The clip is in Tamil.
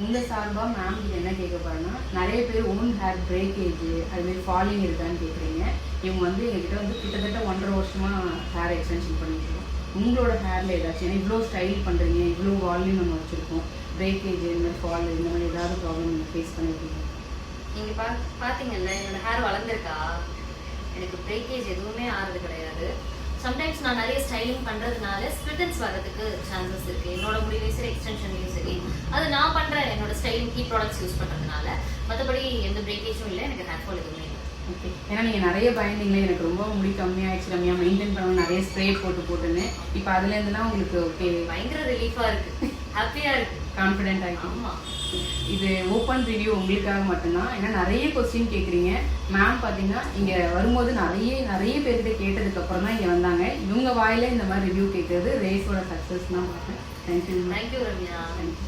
இந்த சார்பாக மேம் கிட்ட என்ன கேட்க போறேன்னா, நிறைய பேர் ஓன் ஹேர் பிரேக்கேஜ் அதுமாரி ஃபாலிங் இருக்கான்னு கேட்குறீங்க. இவங்க வந்து எங்ககிட்ட வந்து கிட்டத்தட்ட 1.5 வருஷமா ஹேர் எக்ஸ்டென்ஷன் பண்ணிட்டு இருக்கோம். உங்களோட ஹேரில் ஏதாச்சும், ஏன்னா இவ்வளோ ஸ்டைல் பண்ணுறீங்க, இவ்வளோ வால்யூம் நம்ம வச்சுருக்கோம், பிரேக்கேஜ் இந்த மாதிரி ஃபால் இந்த மாதிரி ஏதாவது ப்ராப்ளம் நீங்கள் ஃபேஸ் பண்ணியிருக்கீங்க? நீங்கள் பார்த்தீங்கல்ல என்னோட ஹேர் வளர்ந்துருக்கா, எனக்கு பிரேக்கேஜ் எதுவுமே ஆறது கிடையாது. சம்டைம்ஸ் நான் நிறைய ஸ்டைலிங் பண்ணுறதுனால ஸ்பிளிட்டன்ஸ் வர்றதுக்கு சான்சஸ் இருக்குது. என்னோட முடிவையும் சரி எக்ஸ்டென்ஷன்லையும் சரி அது நான் பண்ணுறேன் என்னோட ஸ்டைலிங் கீ ப்ராடக்ட்ஸ் யூஸ் பண்ணுறதுனால. மற்றபடி எந்த பிரேக்கேஜும் இல்லை, எனக்கு ஹேர் ஃபால் எதுவுமே இல்லை. ஓகே, ஏன்னா நீங்கள் நிறைய பயந்தீங்களே எனக்கு ரொம்ப முடி கம்மியாகிடுச்சு, கம்மியாக மெயின்டைன் பண்ணணும், நிறைய ஸ்ப்ரே போட்டுன்னு. இப்போ அதுலேருந்துலாம் உங்களுக்கு ஓகே பயங்கர ரிலீஃபாக இருக்குது, ஹாப்பியாக இருக்குது, கான்ஃபிடென்ட் ஆகிடும். ஆமாம். இது ஓப்பன் ரிவ்யூ உங்களுக்காக மட்டும்தான். ஏன்னா நிறைய கொஸ்டின் கேட்குறீங்க. மேம் பார்த்தீங்கன்னா இங்கே வரும்போது நிறைய பேர்கிட்ட கேட்டதுக்கப்புறம் தான் இங்கே வந்தாங்க. இவங்க வாயில இந்த மாதிரி ரிவ்யூ கேட்குறது ரேஸோட சக்ஸஸ் தான் பார்த்தேன். தேங்க்யூ. தேங்க்யூ ரம்யா. தேங்க்யூ.